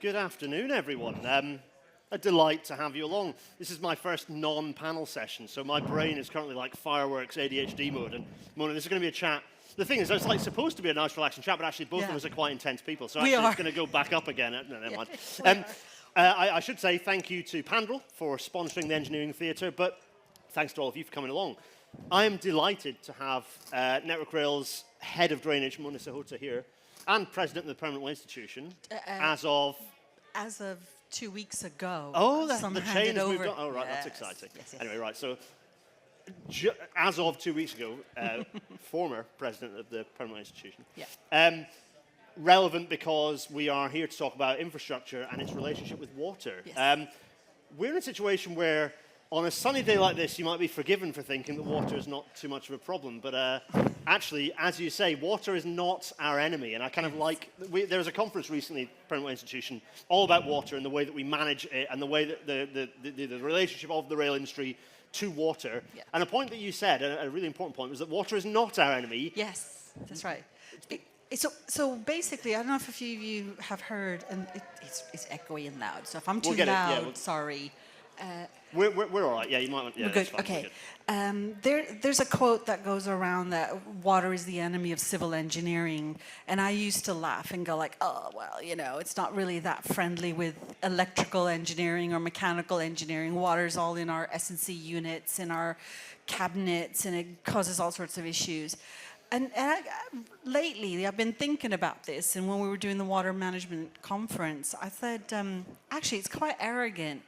Good afternoon, everyone. A delight to have you along. This is my first non-panel session, so my brain is currently like fireworks ADHD mode. And Mona, this is going to be a chat. The thing is, it's like supposed to be a nice, relaxing chat, but actually both of us are quite intense people, so actually it's going to go back up again. No, never mind. I should say thank you to Pandrel for sponsoring the Engineering Theatre, but thanks to all of you for coming along. I am delighted to have Network Rail's Head of Drainage, Mona Sihota, here, and President of the Permanent Way Institution, as of 2 weeks ago. Oh, the chain has moved on. Oh, right, yes. that's exciting. Yes. Anyway, right, so as of 2 weeks ago, former President of the Permanent Way Institution. Yeah. Relevant because we are here to talk about infrastructure and its relationship with water. Yes. We're in a situation where on a sunny day like this, you might be forgiven for thinking that water is not too much of a problem. But actually, as you say, water is not our enemy. And I kind of like, there was a conference recently, Permanent Way Institution, all about water and the way that we manage it and the way that the relationship of the rail industry to water. Yeah. And a point that you said, a really important point, was that water is not our enemy. Yes, that's right. So basically, I don't know if a few of you have heard, and it's echoey and loud. So if I'm too loud, sorry. We're all right. Yeah, you might want. Yeah, we're good. Okay. There's a quote that goes around that water is the enemy of civil engineering, and I used to laugh and go like, oh well, you know, it's not really that friendly with electrical engineering or mechanical engineering. Water's all in our S&C units, in our cabinets, and it causes all sorts of issues. And lately, I've been thinking about this, and when we were doing the water management conference, I said, actually, it's quite arrogant.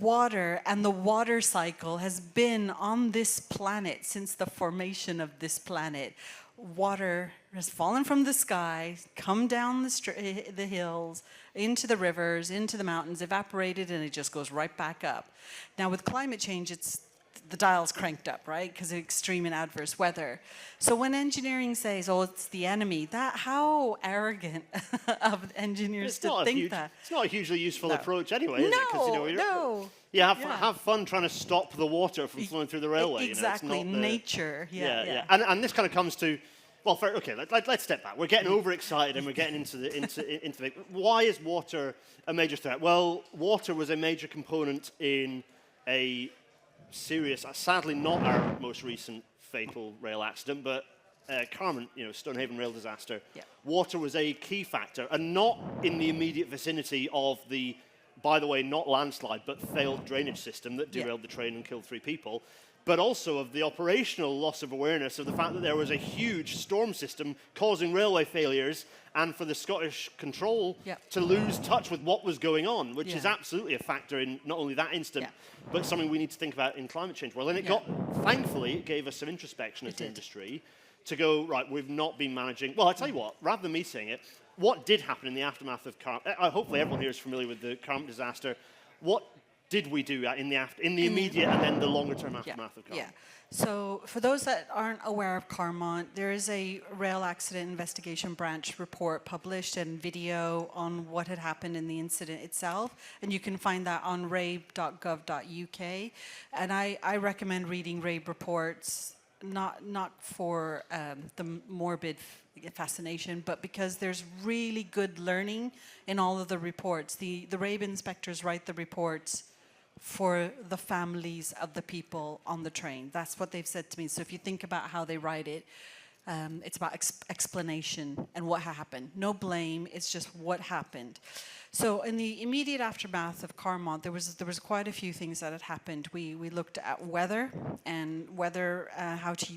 Water and the water cycle has been on this planet since the formation of this planet. Water has fallen from the sky, come down the hills, into the rivers, into the mountains, evaporated, and it just goes right back up. Now, with climate change, the dial's cranked up, right? Because of extreme and adverse weather. So when engineering says, oh, it's the enemy, how arrogant of engineers to think that. It's not a hugely useful approach anyway, is it? No. Yeah, have fun trying to stop the water from flowing through the railway. Exactly, nature. Yeah. And this kind of comes to, well, let's step back. We're getting overexcited and we're getting into the why is water a major threat? Well, water was a major component in a serious, sadly not our most recent fatal rail accident, but Carmont, Stonehaven rail disaster. Yeah. Water was a key factor, and not in the immediate vicinity of the, by the way, not landslide, but failed drainage system that derailed the train and killed 3 people, but also of the operational loss of awareness of the fact that there was a huge storm system causing railway failures, and for the Scottish Control to lose touch with what was going on, which is absolutely a factor in not only that incident, but something we need to think about in climate change. Well, and thankfully, it gave us some introspection as an industry to go, right, we've not been managing. Well, I tell you what, rather than me saying it, what did happen in the aftermath of Carmont? Hopefully everyone here is familiar with the Carmont disaster. What did we do in the immediate and then the longer-term aftermath of Carmont? Yeah. So for those that aren't aware of Carmont, there is a rail accident investigation branch report published and video on what had happened in the incident itself, and you can find that on raib.gov.uk. And I recommend reading RAIB reports, not for the morbid fascination, but because there's really good learning in all of the reports. The RAIB inspectors write the reports for the families of the people on the train. That's what they've said to me. So if you think about how they write it, it's about explanation and what happened. No blame, it's just what happened. So in the immediate aftermath of Carmont, there was quite a few things that had happened. We looked at weather and how to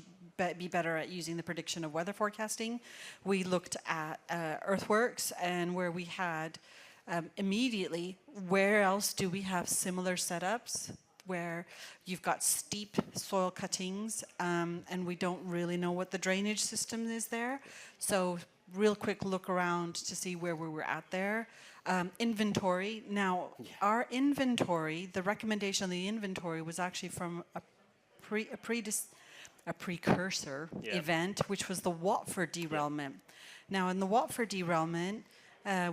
be better at using the prediction of weather forecasting. We looked at earthworks, and where we had immediately, where else do we have similar setups where you've got steep soil cuttings and we don't really know what the drainage system is there. So real quick look around to see where we were at there. Inventory. Now, our inventory, the recommendation on the inventory was actually from a precursor event, which was the Watford derailment. Now, in the Watford derailment,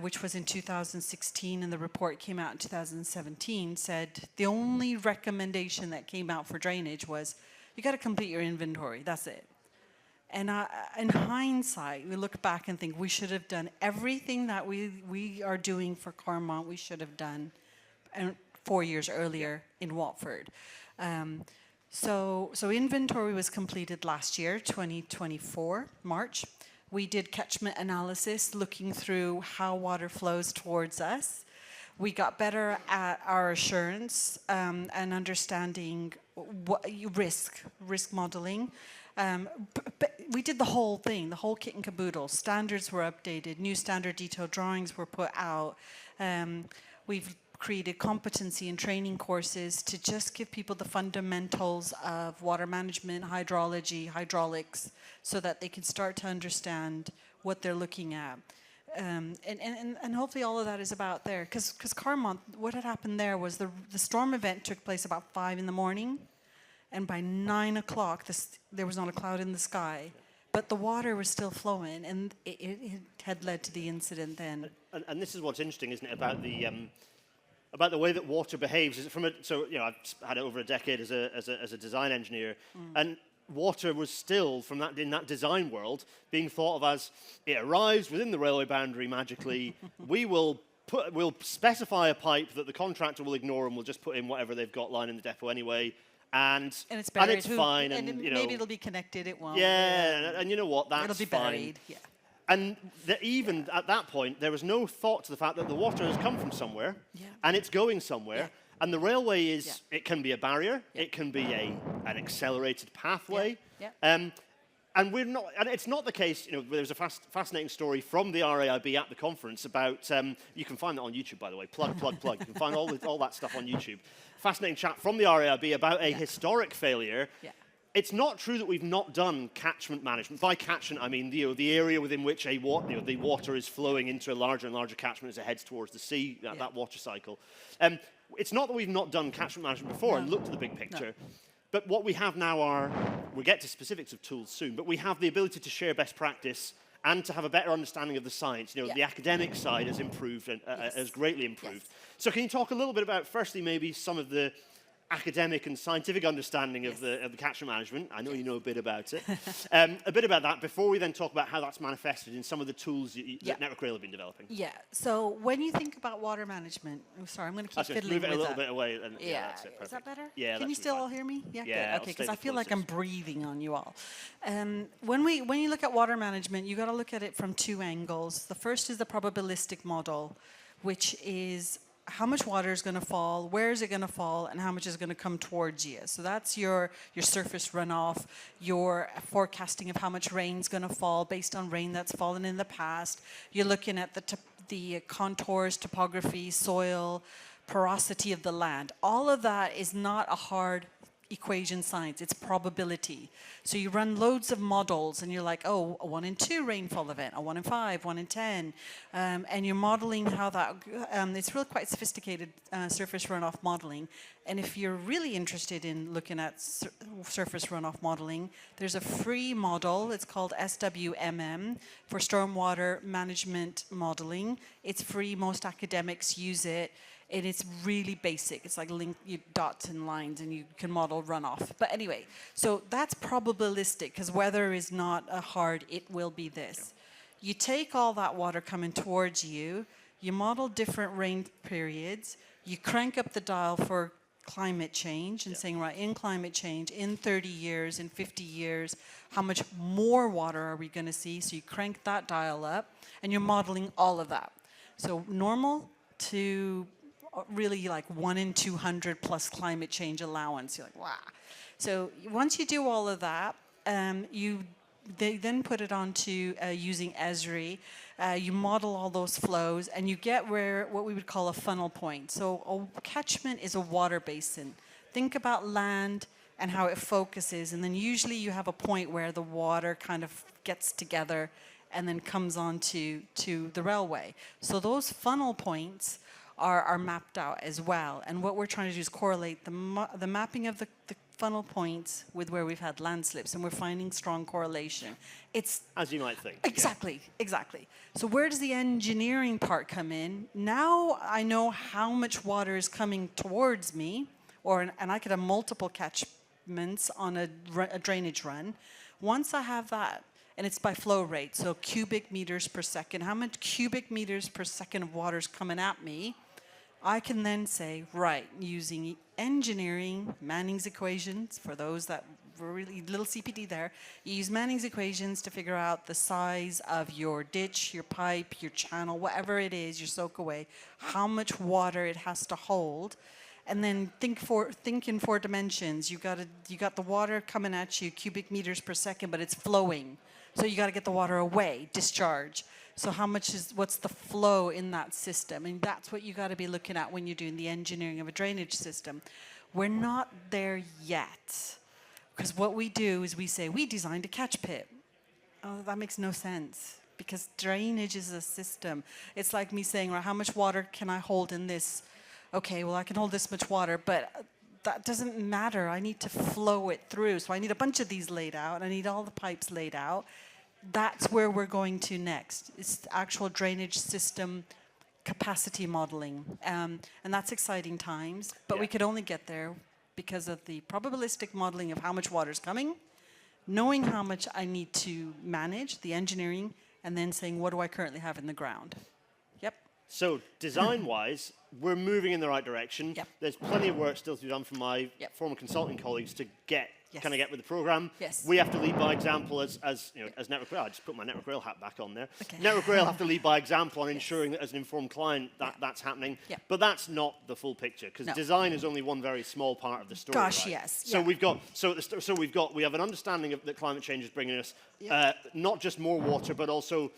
which was in 2016, and the report came out in 2017, said the only recommendation that came out for drainage was, you got to complete your inventory, that's it. And in hindsight, we look back and think we should have done everything that we are doing for Carmont, we should have done 4 years earlier in Watford. So inventory was completed last year, 2024, March. We did catchment analysis, looking through how water flows towards us. We got better at our assurance and understanding what risk modeling. But we did the whole thing, the whole kit and caboodle. Standards were updated, new standard detailed drawings were put out. We've created competency and training courses to just give people the fundamentals of water management, hydrology, hydraulics, so that they can start to understand what they're looking at. And hopefully all of that is about there. Because Carmont, what had happened there was the storm event took place about 5 in the morning, and by 9 o'clock, there was not a cloud in the sky. But the water was still flowing, and it had led to the incident then. And this is what's interesting, isn't it, about the way that water behaves. Is it I've had it over a decade as a design engineer, and water was still, in that design world, being thought of as it arrives within the railway boundary magically. We'll specify a pipe that the contractor will ignore, and we'll just put in whatever they've got lying in the depot anyway. And it's fine. And maybe it'll be connected, it won't. Yeah, and you know what, that's it'll be fine. buried, yeah. And even at that point, there was no thought to the fact that the water has come from somewhere, and it's going somewhere. And the railway it can be a barrier, it can be an accelerated pathway. And it's not the case, there's a fascinating story from the RAIB at the conference about, you can find that on YouTube, by the way, plug. You can find all that stuff on YouTube. Fascinating chat from the RAIB about a historic failure. It's not true that we've not done catchment management. By catchment, I mean the area within which the water is flowing into a larger and larger catchment as it heads towards the sea, that water cycle. It's not that we've not done catchment management before and looked at the big picture. No. But what we have now we'll get to specifics of tools soon, but we have the ability to share best practice and to have a better understanding of the science. The academic side has improved and has greatly improved. So can you talk a little bit about, firstly, maybe some of the academic and scientific understanding of the catchment management? I know you know a bit about it. A bit about that before we then talk about how that's manifested in some of the tools that Network Rail have been developing. So when you think about water management, I'm going to keep fiddling with move it a little bit away. And, that's it, is that better? Yeah, can you still all hear me? Yeah, good. Okay, because I feel like I'm breathing on you all. When you look at water management, you got to look at it from two angles. The first is the probabilistic model, which is how much water is going to fall, where is it going to fall, and how much is going to come towards you. So that's your surface runoff, your forecasting of how much rain is going to fall based on rain that's fallen in the past. You're looking at the contours, topography, soil, porosity of the land. All of that is not a hard equation science, it's probability. So you run loads of models and you're like, a 1 in 2 rainfall event, a 1 in 5, 1 in 10. And you're modeling how that, it's really quite sophisticated surface runoff modeling. And if you're really interested in looking at surface runoff modeling, there's a free model, it's called SWMM, for stormwater management modeling. It's free, most academics use it. And it's really basic. It's like dots and lines, and you can model runoff. But anyway, so that's probabilistic, because weather is not a hard, it will be this. You take all that water coming towards you, you model different rain periods, you crank up the dial for climate change, and saying, right, in climate change, in 30 years, in 50 years, how much more water are we going to see? So you crank that dial up, and you're modeling all of that. So normal to really like 1 in 200 plus climate change allowance. You're like, wow. So once you do all of that, they then put it onto using Esri. You model all those flows, and you get what we would call a funnel point. So a catchment is a water basin. Think about land and how it focuses, and then usually you have a point where the water kind of gets together and then comes onto the railway. So those funnel points are mapped out as well. And what we're trying to do is correlate the mapping of the funnel points with where we've had landslips, and we're finding strong correlation. It's as you might think. Exactly. So where does the engineering part come in? Now I know how much water is coming towards me, and I could have multiple catchments on a drainage run. Once I have that, and it's by flow rate, so cubic meters per second, how much cubic meters per second of water is coming at me, I can then say, right, using engineering, Manning's equations, for those that were really little CPD there, you use Manning's equations to figure out the size of your ditch, your pipe, your channel, whatever it is, your soak away, how much water it has to hold. And then think in 4 dimensions. You got the water coming at you, cubic meters per second, but it's flowing. So you got to get the water away, discharge. So what's the flow in that system? And that's what you got to be looking at when you're doing the engineering of a drainage system. We're not there yet. Because what we do is we say, we designed a catch pit. Oh, that makes no sense. Because drainage is a system. It's like me saying, well, how much water can I hold in this? Okay, well, I can hold this much water, but that doesn't matter. I need to flow it through. So I need a bunch of these laid out. I need all the pipes laid out. That's where we're going to next. It's actual drainage system capacity modeling. And that's exciting times, but we could only get there because of the probabilistic modeling of how much water is coming, knowing how much I need to manage, the engineering, and then saying, what do I currently have in the ground? Yep. So design-wise, we're moving in the right direction. Yep. There's plenty of work still to be done from my former consulting colleagues to get with the program. Yes. We have to lead by example as Network Rail. I just put my Network Rail hat back on there. Okay. Network Rail have to lead by example on ensuring that as an informed client that's happening. Yep. But that's not the full picture because design is only one very small part of the story. Gosh, right? yes. So we have an understanding of that climate change is bringing us not just more water, but also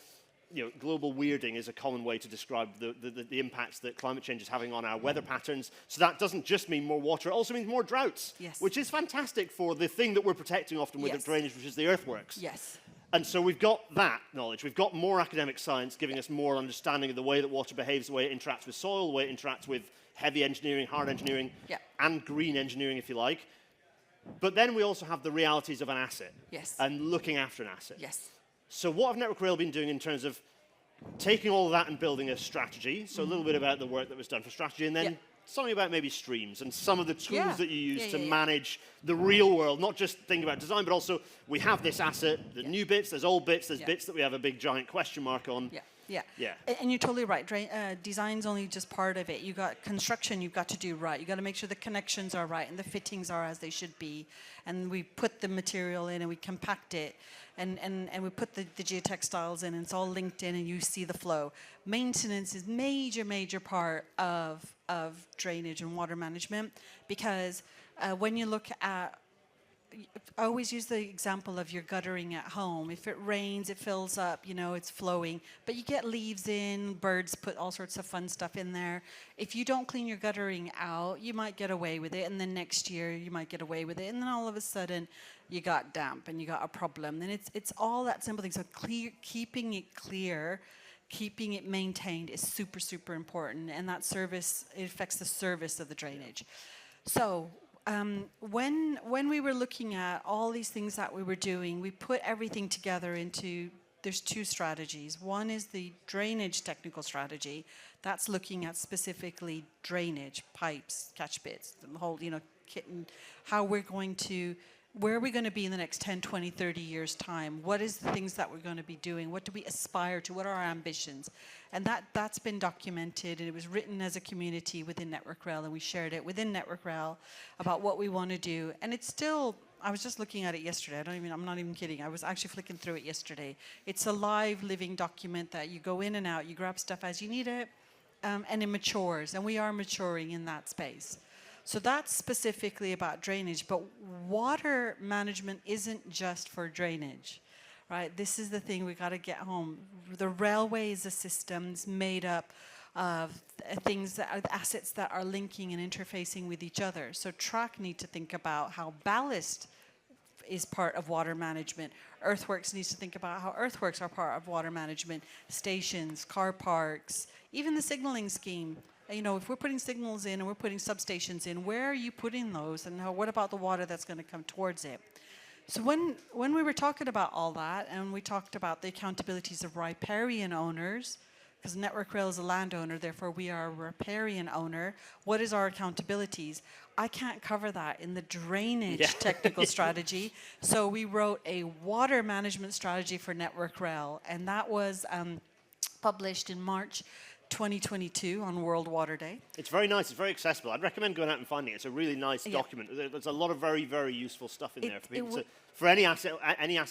global weirding is a common way to describe the impacts that climate change is having on our weather patterns. So that doesn't just mean more water, it also means more droughts, which is fantastic for the thing that we're protecting often with the drainage, which is the earthworks. Yes. And so we've got that knowledge. We've got more academic science giving us more understanding of the way that water behaves, the way it interacts with soil, the way it interacts with heavy engineering, hard engineering, and green engineering, if you like. But then we also have the realities of an asset and looking after an asset. Yes. So what have Network Rail been doing in terms of taking all of that and building a strategy? So a little bit about the work that was done for strategy, and then something about maybe streams and some of the tools that you use to manage the real world, not just think about design, but also we have this asset, the new bits, there's old bits, there's bits that we have a big giant question mark on. Yeah. And you're totally right. Design's only just part of it. You got construction you've got to do right. You got to make sure the connections are right and the fittings are as they should be. And we put the material in and we compact it. And we put the geotextiles in and it's all linked in and you see the flow. Maintenance is major part of drainage and water management because when you look at I always use the example of your guttering at home. If it rains, it fills up, it's flowing. But you get leaves in, birds put all sorts of fun stuff in there. If you don't clean your guttering out, you might get away with it. And then next year, you might get away with it. And then all of a sudden, you got damp and you got a problem. And it's all that simple thing. So keeping it clear, keeping it maintained is super important. And that service, it affects the service of the drainage. So when we were looking at all these things that we were doing, we put everything together there's 2 strategies. One is the drainage technical strategy. That's looking at specifically drainage, pipes, catch pits, the whole, kit and where are we going to be in the next 10, 20, 30 years' time? What is the things that we're going to be doing? What do we aspire to? What are our ambitions? And that's been documented, and it was written as a community within Network Rail, and we shared it within Network Rail about what we want to do. And it's still, I was just looking at it yesterday. I'm not even kidding. I was actually flicking through it yesterday. It's a live, living document that you go in and out, you grab stuff as you need it, and it matures. And we are maturing in that space. So that's specifically about drainage, but water management isn't just for drainage, right? This is the thing we got to get home. The railway is a system made up of things that are the assets that are linking and interfacing with each other. So track need to think about how ballast is part of water management. Earthworks needs to think about how earthworks are part of water management. Stations, car parks, even the signaling scheme. If we're putting signals in and we're putting substations in, where are you putting those? And what about the water that's going to come towards it? So when we were talking about all that, and we talked about the accountabilities of riparian owners, because Network Rail is a landowner, therefore we are a riparian owner. What is our accountabilities? I can't cover that in the drainage technical strategy. So we wrote a water management strategy for Network Rail, and that was published in March 2022 on World Water Day. It's very nice. It's very accessible. I'd recommend going out and finding it. It's a really nice document. There's a lot of very, very useful stuff in there for people for any asset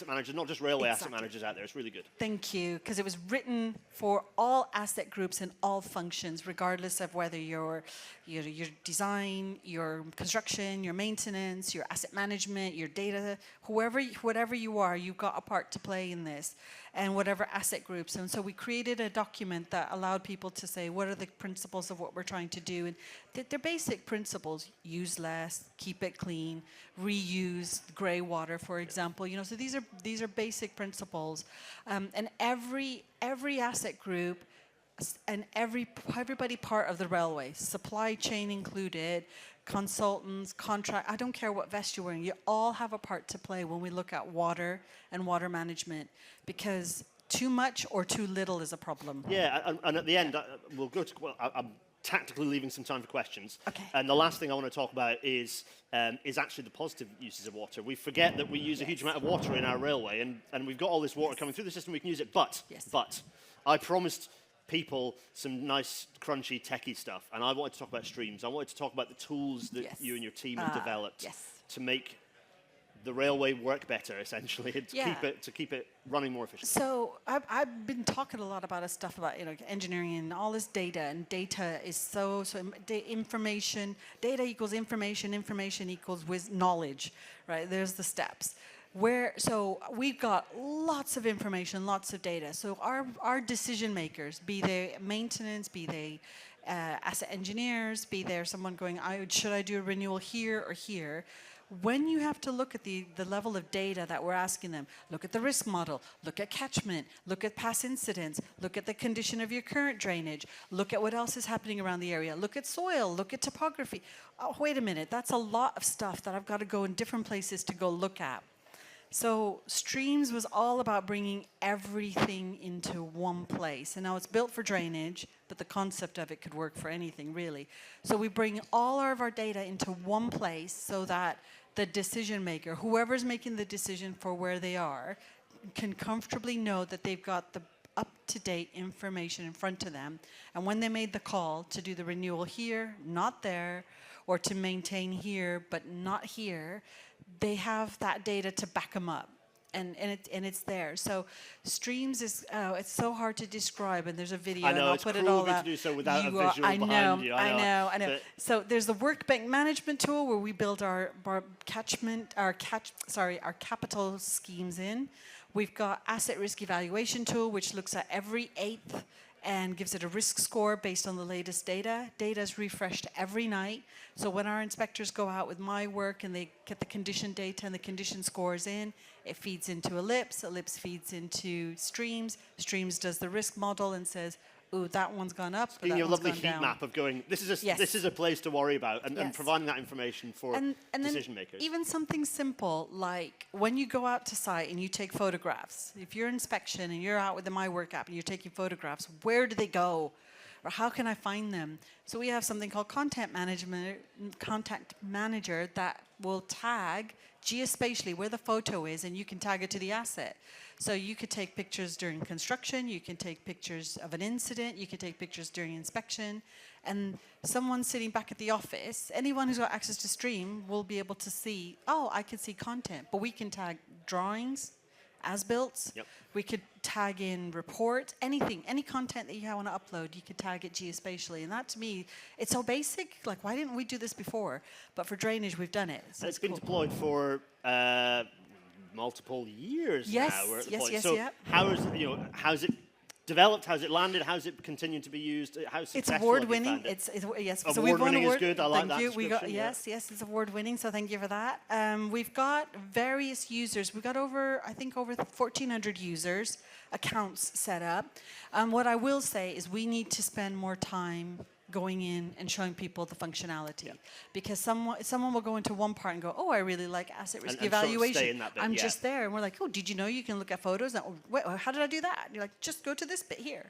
manager, not just railway asset managers out there. It's really good. Thank you, because it was written for all asset groups and all functions, regardless of whether your design, your construction, your maintenance, your asset management, your data, whatever you are, you've got a part to play in this, and whatever asset groups. And so we created a document that allowed people to say, what are the principles of what we're trying to do? And they're basic principles: use less, keep it clean, reuse grey water, for example. So these are basic principles, and every asset group and everybody part of the railway, supply chain included, consultants, contract, I don't care what vest you're wearing, you all have a part to play when we look at water and water management, because too much or too little is a problem. Yeah, and at the end, we'll go to, I'm tactically leaving some time for questions. Okay. And the last thing I want to talk about is actually the positive uses of water. We forget that we use a huge amount of water in our railway, and we've got all this water coming through the system, we can use it, but I promised people some nice, crunchy, techie stuff, and I wanted to talk about streams. I wanted to talk about the tools that you and your team have developed to make the railway work better, essentially, and to keep it running more efficiently. So I've been talking a lot about stuff about engineering and all this data, and data is information. Data equals information. Information equals knowledge, right? There's the steps. So we've got lots of information, lots of data. So our decision makers, be they maintenance, be they asset engineers, be there someone going, should I do a renewal here or here? When you have to look at the level of data that we're asking them, look at the risk model, look at catchment, look at past incidents, look at the condition of your current drainage, look at what else is happening around the area, look at soil, look at topography. Oh, wait a minute, that's a lot of stuff that I've got to go in different places to go look at. So Streams was all about bringing everything into one place. And now it's built for drainage, but the concept of it could work for anything, really. So we bring all of our data into one place so that the decision maker, whoever's making the decision for where they are, can comfortably know that they've got the up-to-date information in front of them. And when they made the call to do the renewal here, not there, or to maintain here, but not here, they have that data to back them up, and it's there. So Streams is it's so hard to describe, and there's a video, and I'll put it all out. To do so without a visual behind you. I know. So there's the workbank management tool where we build our capital schemes in. We've got asset risk evaluation tool, which looks at every eighth and gives it a risk score based on the latest data. Data is refreshed every night. So when our inspectors go out with my work and they get the condition data and the condition scores in, it feeds into Ellipse. Ellipse feeds into Streams. Streams does the risk model and says, ooh, that one's gone up, but that one's gone down. Giving you a lovely heat map of going, this is a place to worry about, and providing that information for decision makers. Even something simple like when you go out to site and you take photographs, if you're inspection and you're out with the My Work app and you're taking photographs, where do they go? Or how can I find them? So we have something called Content Manager that will tag geospatially where the photo is, and you can tag it to the asset. So you could take pictures during construction, you can take pictures of an incident, you can take pictures during inspection, and someone sitting back at the office, anyone who's got access to Stream will be able to see, oh, I can see content, but we can tag drawings, as-built. Yep. We could tag in reports, anything, any content that you want to upload, you could tag it geospatially. And that, to me, it's so basic. Like, why didn't we do this before? But for drainage, we've done it. So it's been deployed for multiple years now. We're at the point. So how's it developed? How's it landed? How's it continued to be used? How successful it's award-winning. Yes. So we've won award. Is good. I like that. Thank you. Yes, it's award-winning. So thank you for that. We've got various users. We've got over 1,400 users, accounts set up. What I will say is we need to spend more time going in and showing people the functionality, because someone will go into one part and go, oh, I really like asset risk evaluation. Sort of stay in that bit, I'm just there, and we're like, oh, did you know you can look at photos? And, wait, how did I do that? And you're like, just go to this bit here.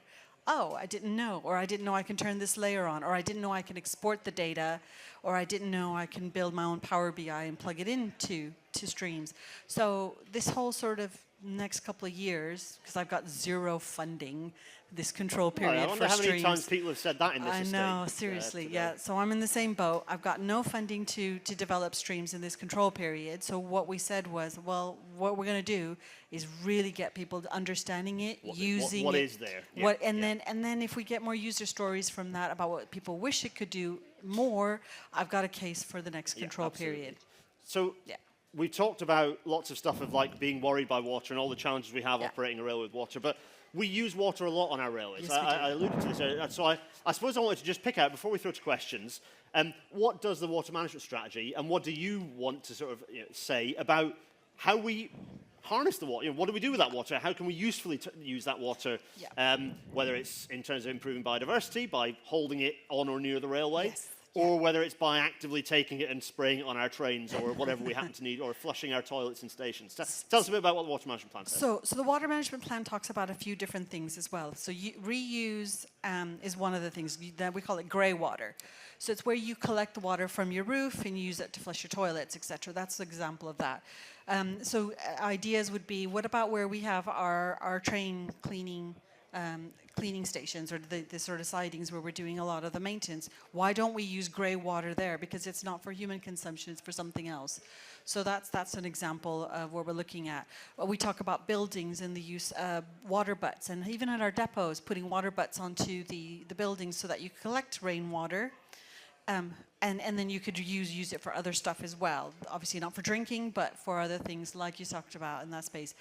oh, I didn't know, or I didn't know I can turn this layer on, or I didn't know I can export the data, or I didn't know I can build my own Power BI and plug it into streams. So this whole sort of next couple of years, because I've got zero funding this control period I for wonder how many streams. times people have said that in this I estate. know, seriously, yeah. So I'm in the same boat. I've got no funding to develop streams in this control period. So what we said was, well, what we're going to do is really get people understanding it, using what it. is there? Yeah, And then if we get more user stories from that about what people wish it could do more, I've got a case for the next control period. So we talked about lots of stuff of like being worried by water and all the challenges we have operating a railway with water, but we use water a lot on our railways. Yes, we do. I alluded to this. So I suppose I wanted to just pick out, before we throw to questions, what does the water management strategy and what do you want to sort of say about how we harness the water? What do we do with that water? How can we usefully use that water, whether it's in terms of improving biodiversity, by holding it on or near the railway, or whether it's by actively taking it and spraying it on our trains or whatever we happen to need, or flushing our toilets in stations. Tell us a bit about what the water management plan says. So the water management plan talks about a few different things as well. So reuse is one of the things that we call it grey water. So it's where you collect the water from your roof and use it to flush your toilets, etc. That's an example of that. So ideas would be, what about where we have our train cleaning stations, or the sort of sidings where we're doing a lot of the maintenance? Why don't we use grey water there? Because it's not for human consumption, it's for something else. So that's an example of what we're looking at. We talk about buildings and the use of water butts, and even at our depots, putting water butts onto the buildings so that you collect rainwater. And then you could use it for other stuff as well. Obviously not for drinking, but for other things like you talked about in that space.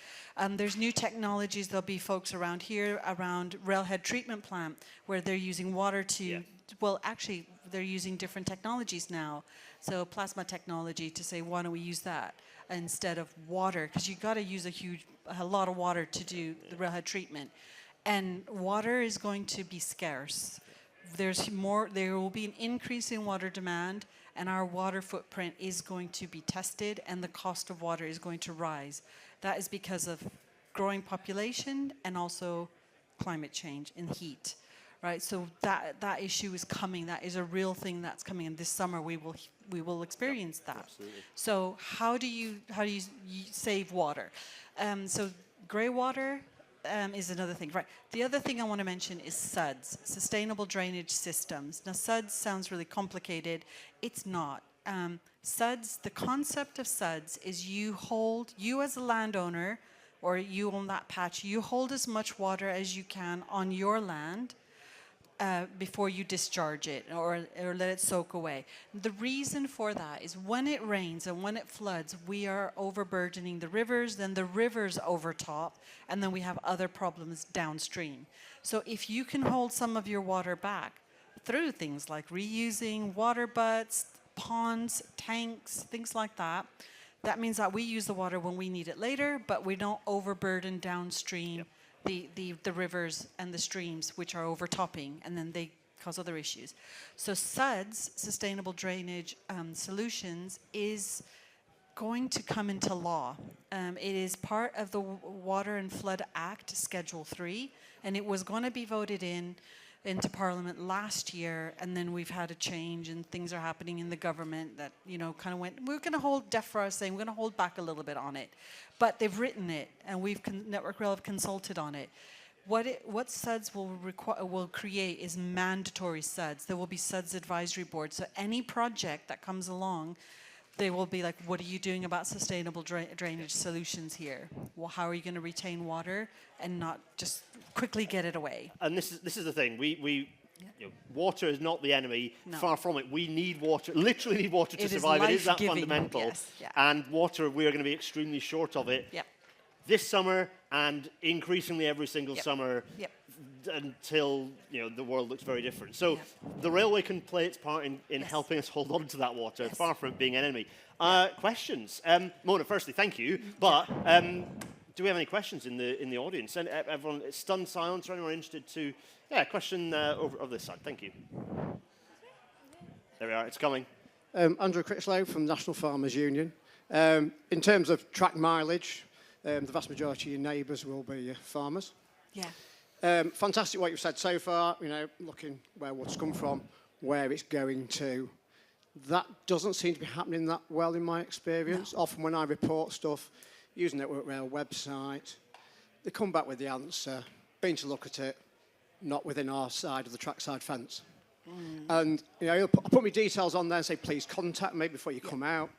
There's new technologies. There'll be folks around here, around railhead treatment plant, where they're using water to, well, actually, they're using different technologies now. So plasma technology to say, why don't we use that instead of water? Because you've got to use a lot of water to do the railhead treatment. And water is going to be scarce. There will be an increase in water demand, and our water footprint is going to be tested, and the cost of water is going to rise. That is because of growing population and also climate change and heat, right? So that issue is coming. That is a real thing that's coming, and this summer we will experience that. Absolutely. So how do you save water? So grey water is another thing, right? The other thing I want to mention is SUDS, Sustainable Drainage Systems. Now, SUDS sounds really complicated. It's not. SUDS, the concept of SUDS is you as a landowner, or you own that patch, you hold as much water as you can on your land before you discharge it or let it soak away. The reason for that is when it rains and when it floods, we are overburdening the rivers, then the rivers overtop, and then we have other problems downstream. So if you can hold some of your water back through things like reusing water butts, ponds, tanks, things like that, that means that we use the water when we need it later, but we don't overburden downstream the rivers and the streams, which are overtopping, and then they cause other issues. So SUDS, Sustainable Drainage Solutions, is going to come into law. It is part of the Water and Flood Act, Schedule 3, and it was going to be voted into Parliament last year, and then we've had a change and things are happening in the government that, kind of went, we're going to hold, DEFRA saying we're going to hold back a little bit on it. But they've written it, and Network Rail have consulted on it. What SUDS will create is mandatory SUDS. There will be SUDS advisory boards. So any project that comes along, they will be like, what are you doing about sustainable drainage solutions here? Well, how are you going to retain water and not just quickly get it away? And this is the thing. Water is not the enemy. No. Far from it. We need water. Literally need water to It is survive. It is that life-giving, fundamental. yes, yeah. And water, we are going to be extremely short of it this summer and increasingly every single summer until the world looks very different. So the railway can play its part in helping us hold on to that water, far from it being an enemy. Questions? Mona, firstly, thank you. But do we have any questions in the audience? And everyone, stunned silence, or anyone interested to? Yeah, question over this side. Thank you. There we are. It's coming. Andrew Critchlow from National Farmers Union. In terms of track mileage, the vast majority of your neighbours will be farmers. Yeah. Fantastic what you've said so far, you know, looking where water's come from, where it's going to. That doesn't seem to be happening that well in my experience. No. Often when I report stuff, using Network Rail website, they come back with the answer, been to look at it, not within our side of the trackside fence. And, you know, I'll put my details on there and say, please contact me before you come out.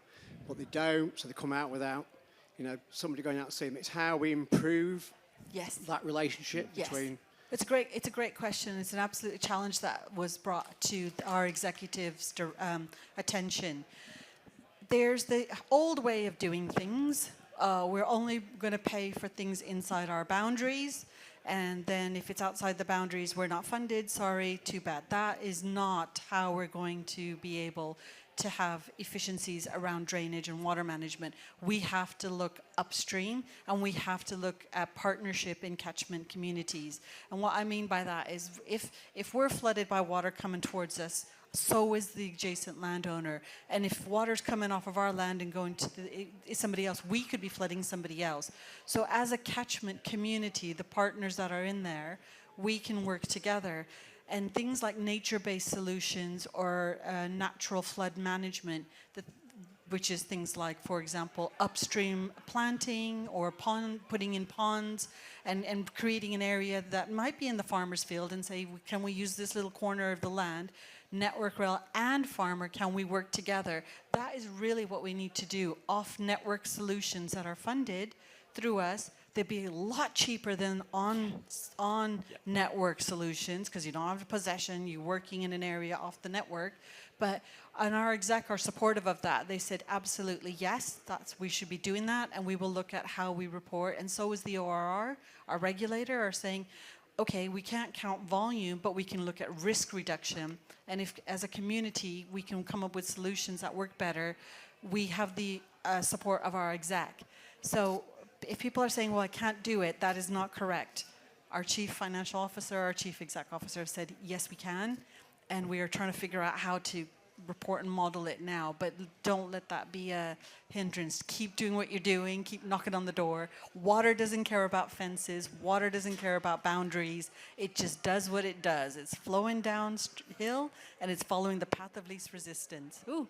But they don't, so they come out without, you know, somebody going out and seeing them. It's how we improve that relationship between... It's a great question. It's an absolute challenge that was brought to our executives' attention. There's the old way of doing things. We're only going to pay for things inside our boundaries. And then if it's outside the boundaries, we're not funded. Sorry, too bad. That is not how we're going to be able to have efficiencies around drainage and water management. We have to look upstream, and we have to look at partnership in catchment communities. And what I mean by that is if we're flooded by water coming towards us, so is the adjacent landowner. And if water's coming off of our land and going to somebody else, we could be flooding somebody else. So as a catchment community, the partners that are in there, we can work together. And things like nature-based solutions or natural flood management, which is things like, for example, upstream planting or putting in ponds and creating an area that might be in the farmer's field and say, can we use this little corner of the land? Network Rail and farmer, can we work together? That is really what we need to do. Off-network solutions that are funded through us, they'd be a lot cheaper than on-network solutions because you don't have the possession, you're working in an area off the network. And our exec are supportive of that. They said, absolutely, yes, we should be doing that, and we will look at how we report. And so is the ORR, our regulator, are saying, okay, we can't count volume, but we can look at risk reduction. And if, as a community, we can come up with solutions that work better, we have the support of our exec. So if people are saying, well, I can't do it, that is not correct. Our chief financial officer, our chief exec officer said, yes, we can. And we are trying to figure out how to report and model it now, but don't let that be a hindrance. Keep doing what you're doing, keep knocking on the door. Water doesn't care about fences, water doesn't care about boundaries. It just does what it does. It's flowing downhill and it's following the path of least resistance. Ooh.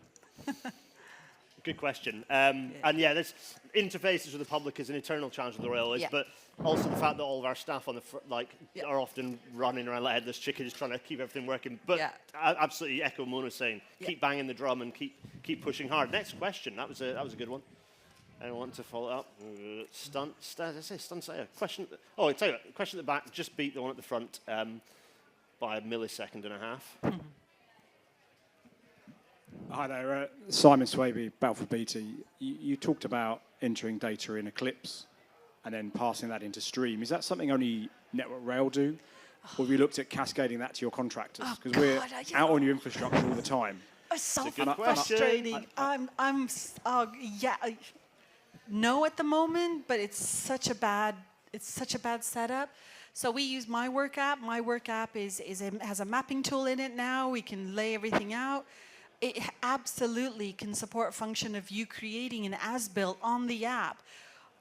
Good question. And yeah, there's interfaces with the public is an eternal challenge with the railways, but also the fact that all of our staff on the are often running around like headless chickens trying to keep everything working. But I absolutely echo Mona saying, keep banging the drum and keep pushing hard. Next question. That was a good one. Anyone want to follow up? Stunt sayer. Question. Oh, I tell you what, question at the back just beat the one at the front by a millisecond and a half. Hi there, Simon Swaby, Balfour Beatty. You talked about entering data in Eclipse and then passing that into Stream. Is that something only Network Rail do? Or have you looked at cascading that to your contractors? Because we're out on your infrastructure all the time. It's so frustrating. No at the moment, but it's such a bad setup. So we use My Work app. My Work app has a mapping tool in it now. We can lay everything out. It absolutely can support function of you creating an as-built on the app.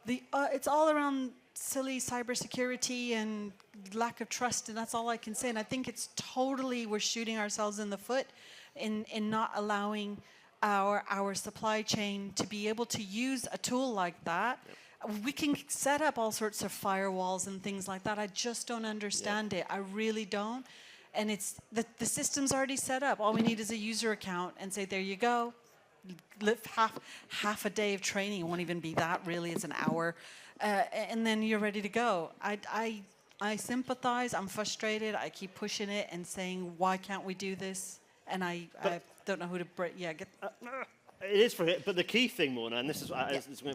It's all around silly cybersecurity and lack of trust, and that's all I can say. And I think it's totally, we're shooting ourselves in the foot in not allowing our supply chain to be able to use a tool like that. We can set up all sorts of firewalls and things like that. I just don't understand it. I really don't. And it's the system's already set up. All we need is a user account and say, there you go. Half a day of training. It won't even be that, really. It's an hour. And then you're ready to go. I sympathize. I'm frustrated. I keep pushing it and saying, why can't we do this? And I don't know who to break. It is for it. But the key thing, Mona, and this is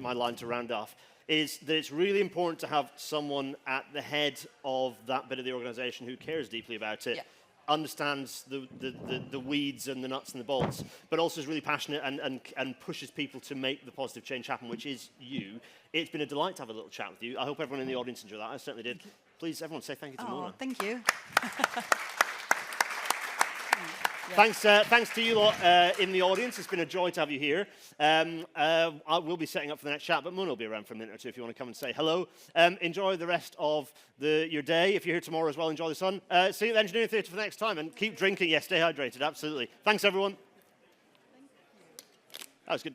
my line to round off, is that it's really important to have someone at the head of that bit of the organisation who cares deeply about it, understands the weeds and the nuts and the bolts, but also is really passionate and pushes people to make the positive change happen, which is you. It's been a delight to have a little chat with you. I hope everyone in the audience enjoyed that. I certainly did. Please, everyone, say thank you to Mona. Thank you. Thanks to you lot in the audience. It's been a joy to have you here. I will be setting up for the next chat, but Mona will be around for a minute or two if you want to come and say hello. Enjoy the rest of your day. If you're here tomorrow as well, enjoy the sun. See you at the Engineering Theatre for the next time, and keep drinking. Yes, stay hydrated, absolutely. Thanks, everyone. That was good.